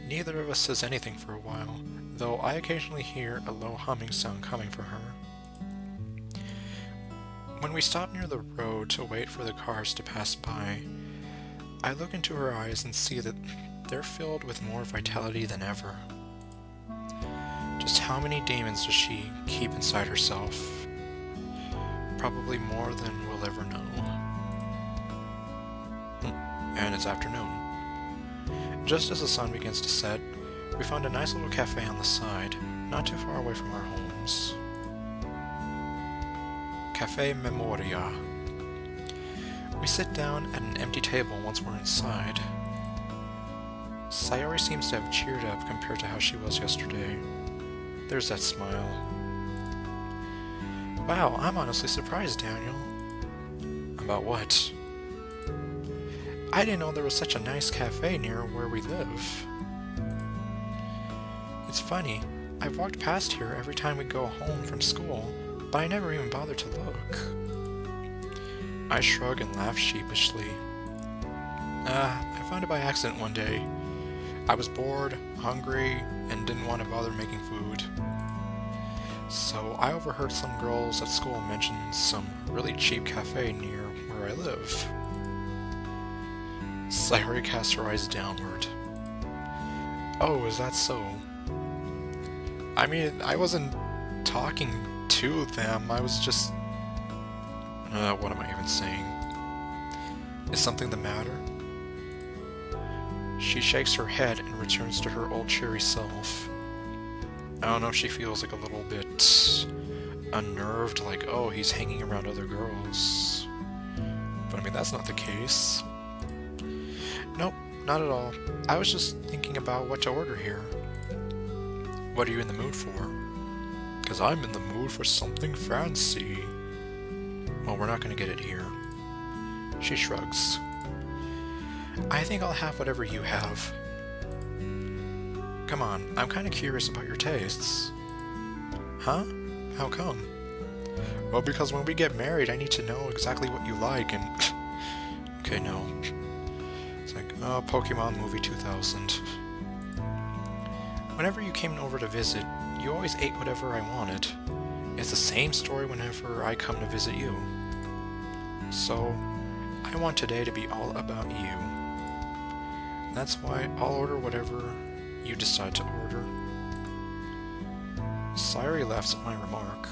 Neither of us says anything for a while, though I occasionally hear a low humming sound coming from her. When we stop near the road to wait for the cars to pass by, I look into her eyes and see that they're filled with more vitality than ever. Just how many demons does she keep inside herself? Probably more than we'll ever know. And it's afternoon. Just as the sun begins to set, we found a nice little cafe on the side, not too far away from our homes. Cafe Memoria. We sit down at an empty table once we're inside. Sayori seems to have cheered up compared to how she was yesterday. There's that smile. Wow, I'm honestly surprised, Daniel. About what? I didn't know there was such a nice cafe near where we live. It's funny, I've walked past here every time we go home from school, but I never even bothered to look. I shrug and laugh sheepishly. I found it by accident one day. I was bored, hungry, and didn't want to bother making food. So I overheard some girls at school mention some really cheap cafe near where I live. Sayori casts her eyes downward. Oh, is that so? I mean, I wasn't talking to them, I was just... what am I even saying? Is something the matter? She shakes her head and returns to her old cheery self. I don't know if she feels like a little bit unnerved, like, oh, he's hanging around other girls. But I mean, that's not the case. Nope, not at all. I was just thinking about what to order here. What are you in the mood for? Because I'm in the mood for something fancy. Well, we're not going to get it here. She shrugs. I think I'll have whatever you have. Come on, I'm kind of curious about your tastes. Huh? How come? Well, because when we get married, I need to know exactly what you like and... Okay, no. It's like, oh, Pokemon Movie 2000. Whenever you came over to visit, you always ate whatever I wanted. It's the same story whenever I come to visit you. So, I want today to be all about you. That's why I'll order whatever you decide to order. Sayori laughs at my remark.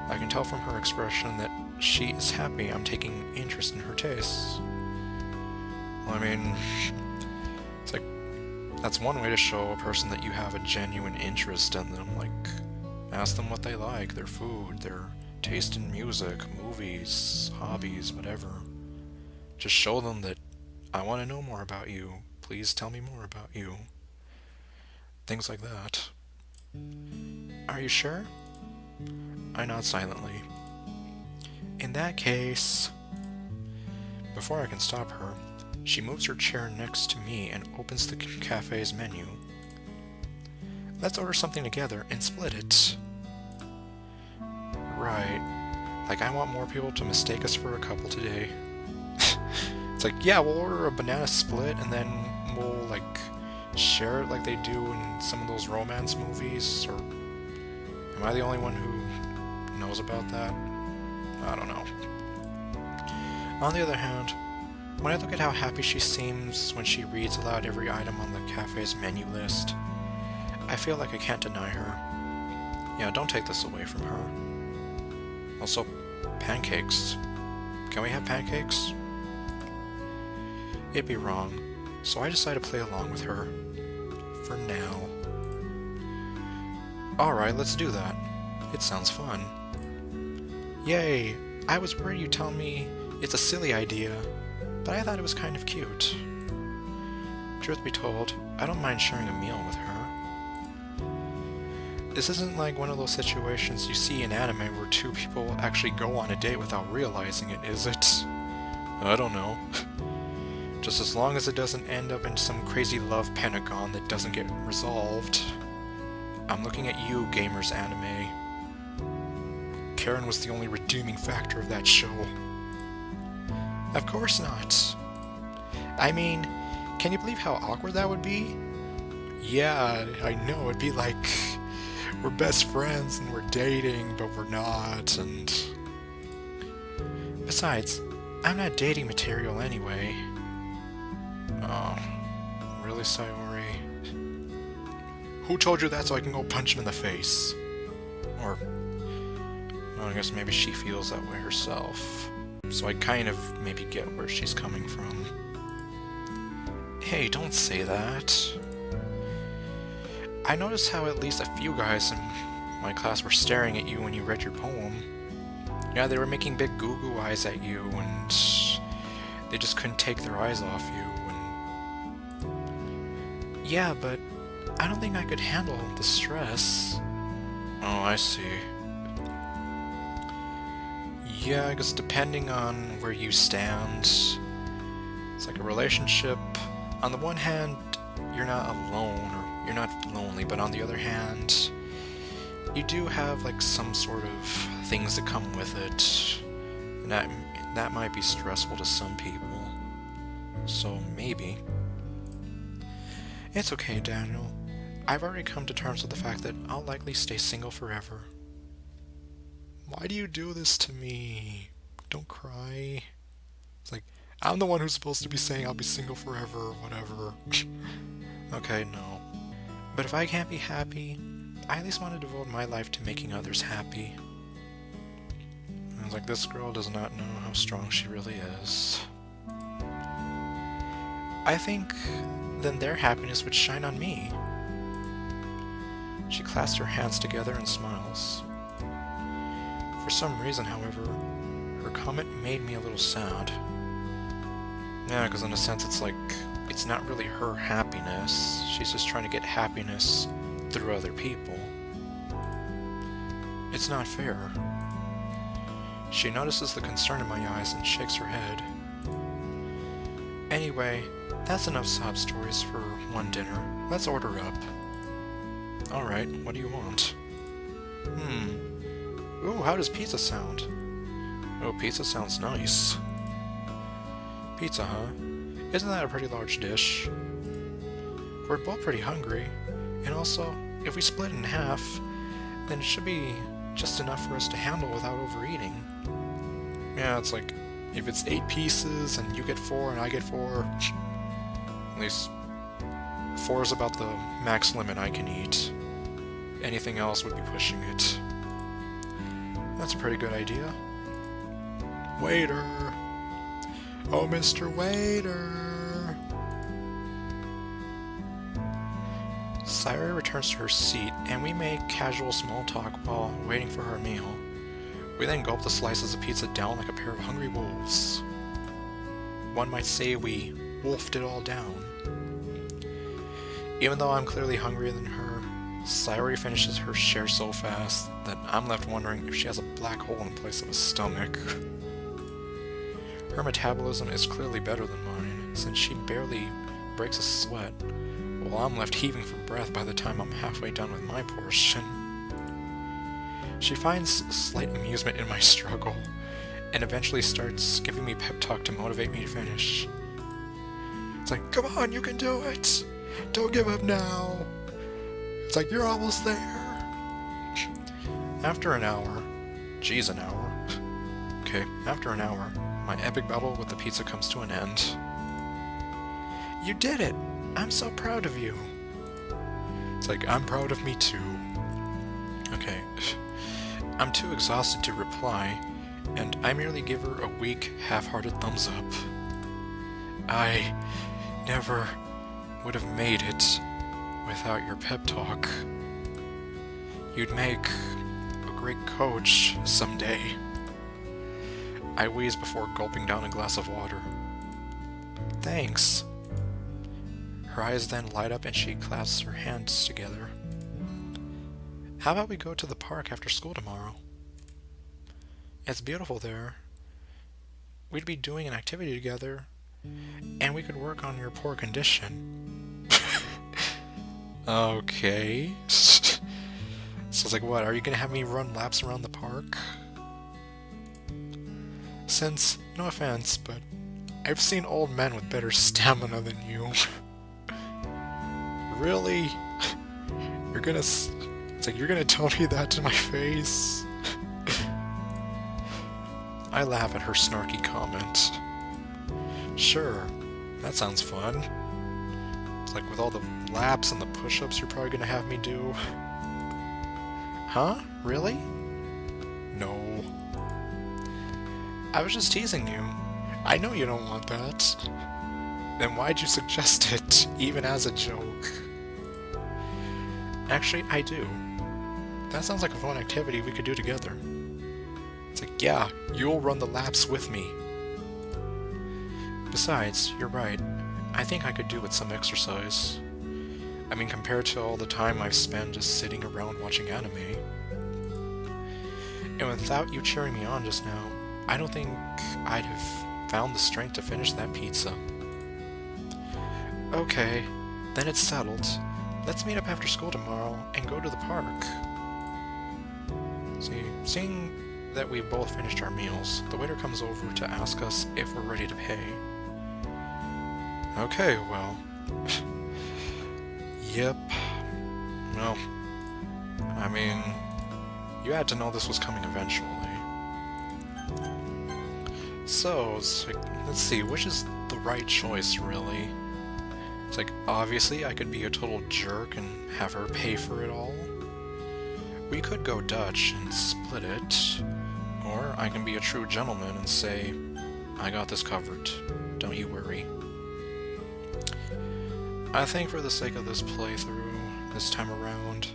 I can tell from her expression that she is happy I'm taking interest in her tastes. Well, I mean, it's like, that's one way to show a person that you have a genuine interest in them, like, ask them what they like, their food, their taste in music, movies, hobbies, whatever. Just show them that I want to know more about you. Please tell me more about you. Things like that. Are you sure? I nod silently. In that case... Before I can stop her, she moves her chair next to me and opens the cafe's menu. Let's order something together and split it. Right. Like, I want more people to mistake us for a couple today. It's like, yeah, we'll order a banana split and then we'll, like, share it like they do in some of those romance movies, or am I the only one who knows about that? I don't know. On the other hand, when I look at how happy she seems when she reads aloud every item on the cafe's menu list, I feel like I can't deny her. Yeah, don't take this away from her. Also, pancakes. Can we have pancakes? It'd be wrong, so I decide to play along with her. For now. Alright, let's do that. It sounds fun. Yay! I was worried you'd tell me it's a silly idea, but I thought it was kind of cute. Truth be told, I don't mind sharing a meal with her. This isn't like one of those situations you see in anime where two people actually go on a date without realizing it, is it? I don't know. Just as long as it doesn't end up in some crazy love pentagon that doesn't get resolved. I'm looking at you, gamers anime. Karen was the only redeeming factor of that show. Of course not. I mean, can you believe how awkward that would be? Yeah, I know, it'd be like we're best friends and we're dating, but we're not, and... Besides, I'm not dating material anyway. Oh, really, Sayori? Who told you that so I can go punch him in the face? Or, well, I guess maybe she feels that way herself. So I kind of maybe get where she's coming from. Hey, don't say that. I noticed how at least a few guys in my class were staring at you when you read your poem. Yeah, they were making big goo-goo eyes at you, and they just couldn't take their eyes off you, and... Yeah, but I don't think I could handle the stress. Oh, I see. Yeah, I guess depending on where you stand, it's like a relationship. On the one hand, you're not alone, or you're not lonely, but on the other hand, you do have like some sort of things that come with it, and that might be stressful to some people. So maybe. It's okay, Daniel. I've already come to terms with the fact that I'll likely stay single forever. Why do you do this to me? Don't cry. It's like, I'm the one who's supposed to be saying I'll be single forever or whatever. Okay, no. But if I can't be happy, I at least want to devote my life to making others happy. And it's like, this girl does not know how strong she really is. I think then their happiness would shine on me. She clasps her hands together and smiles. For some reason, however, her comment made me a little sad. Yeah, because in a sense it's like, it's not really her happiness, she's just trying to get happiness through other people. It's not fair. She notices the concern in my eyes and shakes her head. Anyway, that's enough sob stories for one dinner. Let's order up. Alright, what do you want? Ooh, how does pizza sound? Oh, pizza sounds nice. Pizza, huh? Isn't that a pretty large dish? We're both pretty hungry, and also, if we split it in half, then it should be just enough for us to handle without overeating. Yeah, it's like, if it's 8 pieces, and you get 4 and I get 4, at least 4 is about the max limit I can eat. Anything else would be pushing it. That's a pretty good idea. Waiter! Oh, Mr. Waiter! Sayori returns to her seat, and we make casual small talk while waiting for her meal. We then gulp the slices of pizza down like a pair of hungry wolves. One might say we wolfed it all down. Even though I'm clearly hungrier than her, Sayori finishes her share so fast that I'm left wondering if she has a black hole in place of a stomach. Her metabolism is clearly better than mine, since she barely breaks a sweat, while I'm left heaving for breath by the time I'm halfway done with my portion. She finds slight amusement in my struggle, and eventually starts giving me pep talk to motivate me to finish. It's like, come on, you can do it! Don't give up now! It's like, you're almost there! After an hour... Geez, an hour. Okay, after an hour, my epic battle with the pizza comes to an end. You did it! I'm so proud of you! It's like, I'm proud of me too. Okay. I'm too exhausted to reply, and I merely give her a weak, half-hearted thumbs up. I never would have made it without your pep talk. You'd make a great coach someday. I wheeze before gulping down a glass of water. Thanks. Her eyes then light up and she clasps her hands together. How about we go to the park after school tomorrow? It's beautiful there. We'd be doing an activity together, and we could work on your poor condition. Okay. So it's like, what, are you gonna have me run laps around the park? Since, no offense, but I've seen old men with better stamina than you. Really? You're gonna... It's like, you're gonna tell me that to my face? I laugh at her snarky comment. Sure, that sounds fun. It's like, with all the laps and the push-ups you're probably gonna have me do. Huh? Really? No. I was just teasing you. I know you don't want that. Then why'd you suggest it, even as a joke? Actually, I do. That sounds like a fun activity we could do together. It's like, yeah, you'll run the laps with me. Besides, you're right. I think I could do with some exercise. I mean, compared to all the time I've spent just sitting around watching anime. And without you cheering me on just now, I don't think I'd have found the strength to finish that pizza. Okay, then it's settled. Let's meet up after school tomorrow and go to the park. Seeing that we've both finished our meals, the waiter comes over to ask us if we're ready to pay. Okay, well... Yep. Well, I mean, you had to know this was coming eventually. So, it's like, let's see, which is the right choice, really? It's like, obviously I could be a total jerk and have her pay for it all. We could go Dutch and split it. Or I can be a true gentleman and say, I got this covered, don't you worry. I think for the sake of this playthrough, this time around,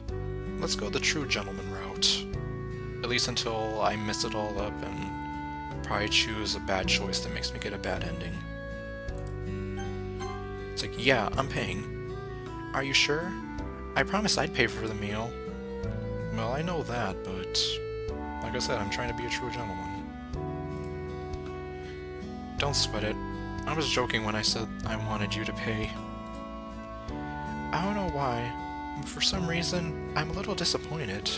let's go the true gentleman route. At least until I mess it all up and probably choose a bad choice that makes me get a bad ending. It's like, yeah, I'm paying. Are you sure? I promised I'd pay for the meal. Well, I know that, but like I said, I'm trying to be a true gentleman. Don't sweat it. I was joking when I said I wanted you to pay. I don't know why, but for some reason, I'm a little disappointed.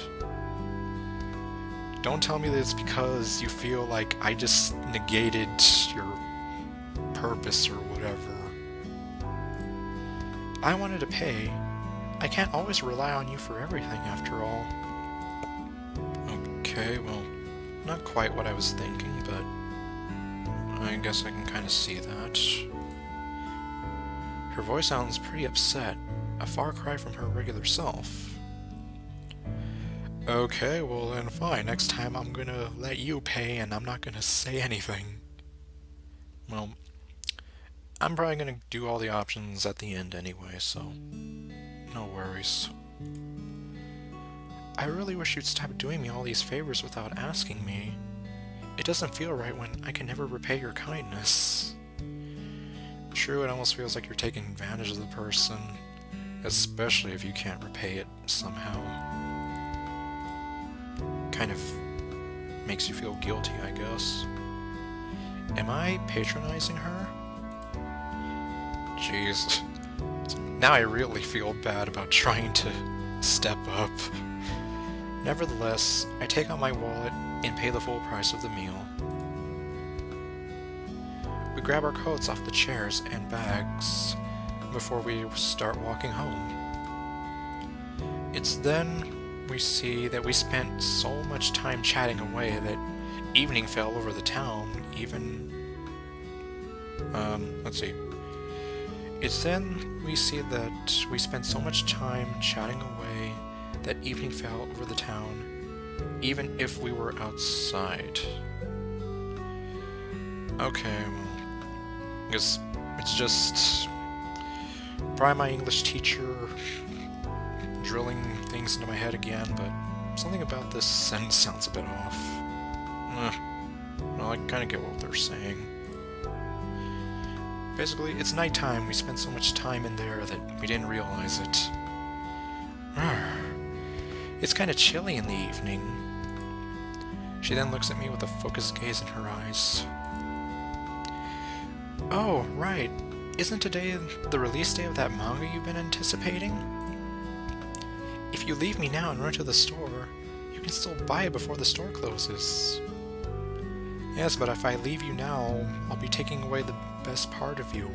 Don't tell me that it's because you feel like I just negated your purpose or whatever. I wanted to pay. I can't always rely on you for everything, after all. Okay, well, not quite what I was thinking, but I guess I can kind of see that. Her voice sounds pretty upset, a far cry from her regular self. Okay, well then fine, next time I'm gonna let you pay and I'm not gonna say anything. Well, I'm probably gonna do all the options at the end anyway, so no worries. I really wish you'd stop doing me all these favors without asking me. It doesn't feel right when I can never repay your kindness. True, it almost feels like you're taking advantage of the person, especially if you can't repay it somehow. Kind of makes you feel guilty, I guess. Am I patronizing her? Jeez. Now I really feel bad about trying to step up. Nevertheless, I take out my wallet and pay the full price of the meal. We grab our coats off the chairs and bags before we start walking home. It's then we see that we spent so much time chatting away that evening fell over the town, let's see. It's then we see that we spent so much time chatting away that evening fell over the town, even if we were outside. Okay, well, I guess it's just probably my English teacher drilling things into my head again, but something about this sentence sounds a bit off. Well, I kind of get what they're saying. Basically, it's nighttime. We spent so much time in there that we didn't realize it. It's kind of chilly in the evening. She then looks at me with a focused gaze in her eyes. Oh, right. Isn't today the release day of that manga you've been anticipating? If you leave me now and run to the store, you can still buy it before the store closes. Yes, but if I leave you now, I'll be taking away the best part of you.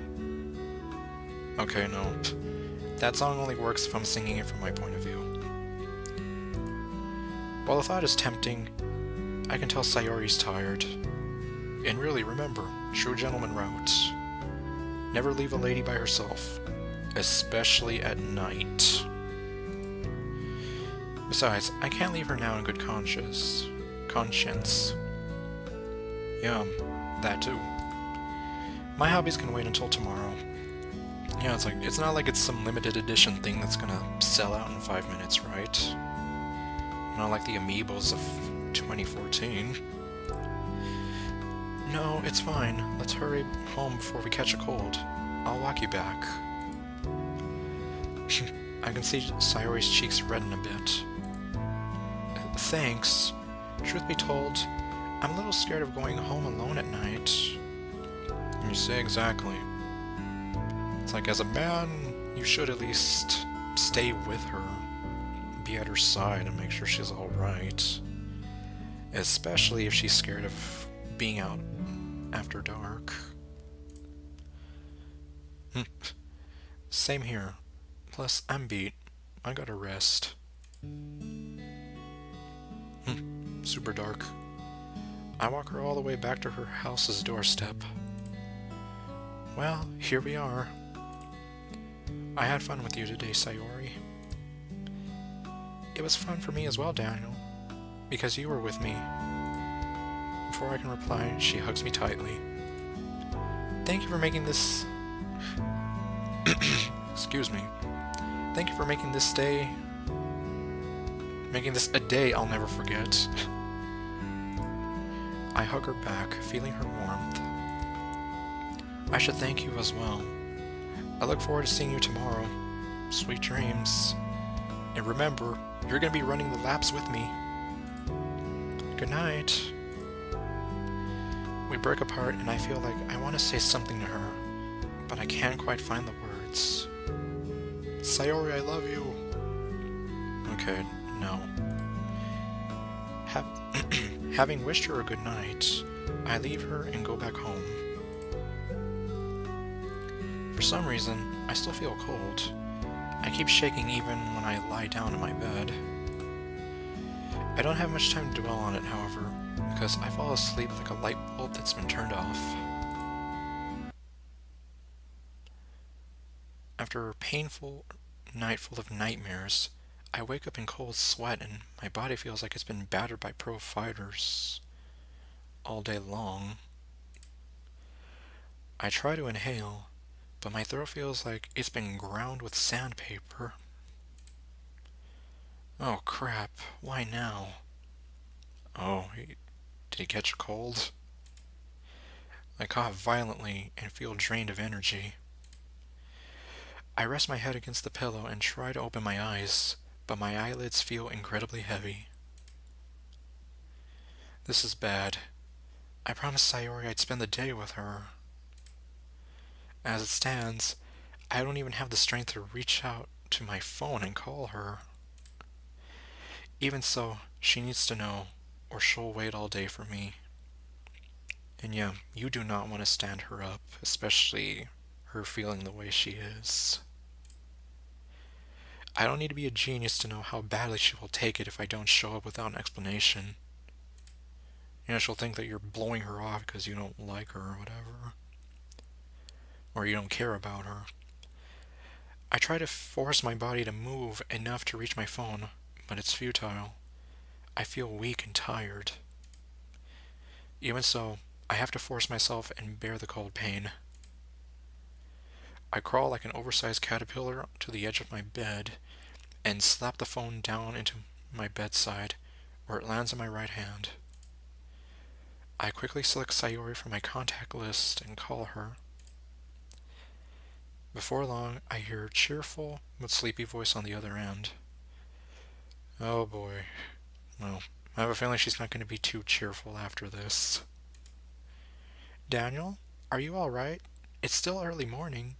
Okay, no. That song only works if I'm singing it from my point of view. While the thought is tempting, I can tell Sayori's tired. And really, remember, true gentleman wrote, never leave a lady by herself, especially at night. Besides, I can't leave her now in good conscience. Yeah, that too. My hobbies can wait until tomorrow. Yeah, it's not like it's some limited edition thing that's gonna sell out in 5 minutes, right? Not like the amiibos of 2014. No, it's fine. Let's hurry home before we catch a cold. I'll walk you back. I can see Sayori's cheeks redden a bit. Thanks. Truth be told, I'm a little scared of going home alone at night. You say exactly. It's like, as a man, you should at least stay with her, be at her side, and make sure she's alright. Especially if she's scared of being out after dark. Same here. Plus, I'm beat. I gotta rest. Super dark. I walk her all the way back to her house's doorstep. Well, here we are. I had fun with you today, Sayori. It was fun for me as well, Daniel, because you were with me. Before I can reply, she hugs me tightly. Thank you for making this... Excuse me. Thank you for making this day... Making this a day I'll never forget. I hug her back, feeling her warmth. I should thank you as well. I look forward to seeing you tomorrow. Sweet dreams. And remember, you're gonna be running the laps with me. Good night. We break apart and I feel like I want to say something to her, but I can't quite find the words. Sayori, I love you. Okay, no. Having wished her a good night, I leave her and go back home. For some reason, I still feel cold. I keep shaking even when I lie down in my bed. I don't have much time to dwell on it, however, because I fall asleep like a light bulb that's been turned off. After a painful night full of nightmares, I wake up in cold sweat and my body feels like it's been battered by pro fighters all day long. I try to inhale, but my throat feels like it's been ground with sandpaper. Oh crap, why now? Oh, did he catch a cold? I cough violently and feel drained of energy. I rest my head against the pillow and try to open my eyes, but my eyelids feel incredibly heavy. This is bad. I promised Sayori I'd spend the day with her. As it stands, I don't even have the strength to reach out to my phone and call her. Even so, she needs to know, or she'll wait all day for me. And yeah, you do not want to stand her up, especially her feeling the way she is. I don't need to be a genius to know how badly she will take it if I don't show up without an explanation. You know, she'll think that you're blowing her off because you don't like her or whatever. Or you don't care about her. I try to force my body to move enough to reach my phone, but it's futile. I feel weak and tired. Even so, I have to force myself and bear the cold pain. I crawl like an oversized caterpillar to the edge of my bed and slap the phone down into my bedside, where it lands on my right hand. I quickly select Sayori from my contact list and call her. Before long, I hear a cheerful but sleepy voice on the other end. Oh boy. Well, I have a feeling she's not going to be too cheerful after this. Daniel, are you alright? It's still early morning.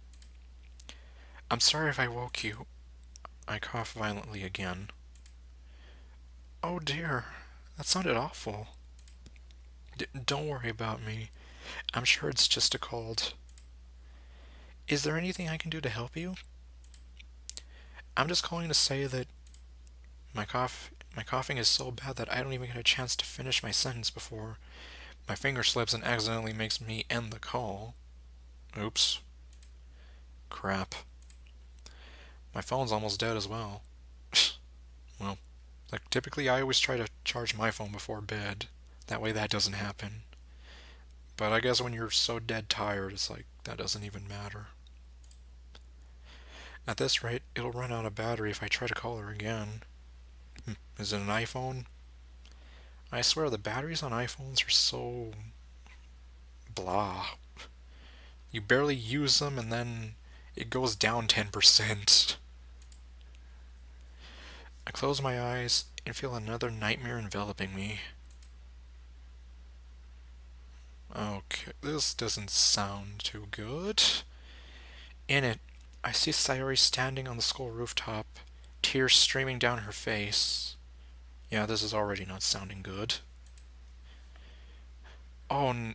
I'm sorry if I woke you. I cough violently again. Oh dear, that sounded awful. Don't worry about me. I'm sure it's just a cold. Is there anything I can do to help you? I'm just calling to say that my coughing is so bad that I don't even get a chance to finish my sentence before my finger slips and accidentally makes me end the call. Oops. Crap. My phone's almost dead as well. Well, like typically I always try to charge my phone before bed. That way that doesn't happen. But I guess when you're so dead tired, it's like, that doesn't even matter. At this rate, it'll run out of battery if I try to call her again. Is it an iPhone? I swear the batteries on iPhones are so blah. You barely use them and then it goes down 10%. I close my eyes and feel another nightmare enveloping me. Okay, this doesn't sound too good. In it, I see Sayori standing on the school rooftop, tears streaming down her face. Yeah, this is already not sounding good. Oh, no,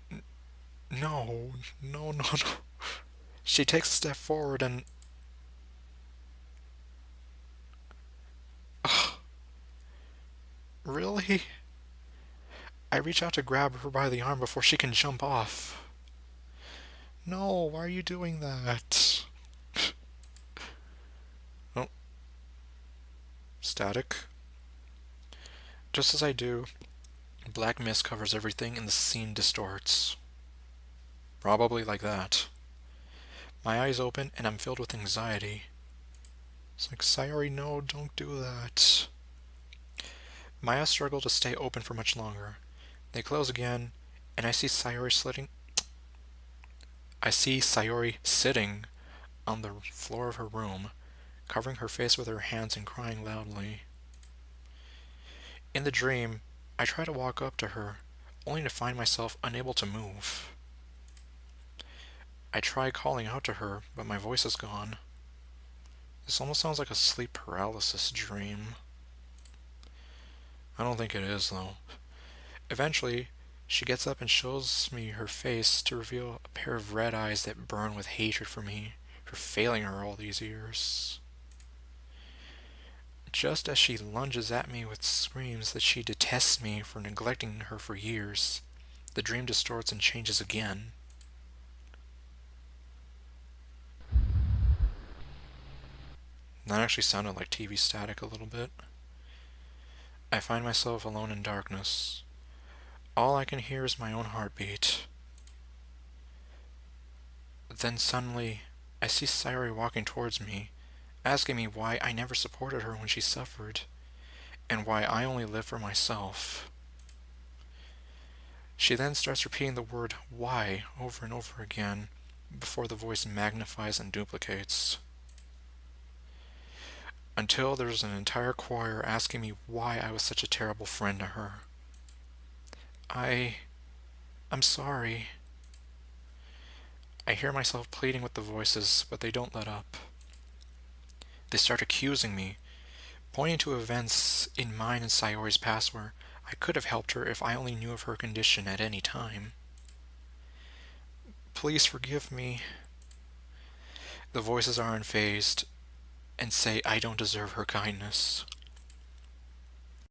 no, no, no. She takes a step forward and... Really? I reach out to grab her by the arm before she can jump off. No, why are you doing that? Oh, static. Just as I do, black mist covers everything and the scene distorts. Probably like that. My eyes open and I'm filled with anxiety. It's like, Sayori, no, don't do that. My eyes struggle to stay open for much longer. They close again, and I see Sayori sitting on the floor of her room, covering her face with her hands and crying loudly. In the dream, I try to walk up to her, only to find myself unable to move. I try calling out to her, but my voice is gone. This almost sounds like a sleep paralysis dream. I don't think it is, though. Eventually, she gets up and shows me her face to reveal a pair of red eyes that burn with hatred for me, for failing her all these years. Just as she lunges at me with screams that she detests me for neglecting her for years, the dream distorts and changes again. That actually sounded like TV static a little bit. I find myself alone in darkness. All I can hear is my own heartbeat. Then suddenly, I see Sayori walking towards me, asking me why I never supported her when she suffered, and why I only live for myself. She then starts repeating the word "why" over and over again, before the voice magnifies and duplicates. Until there's an entire choir asking me why I was such a terrible friend to her. I'm sorry. I hear myself pleading with the voices, but they don't let up. They start accusing me, pointing to events in mine and Sayori's past where I could have helped her if I only knew of her condition at any time. Please forgive me. The voices are unfazed and say I don't deserve her kindness.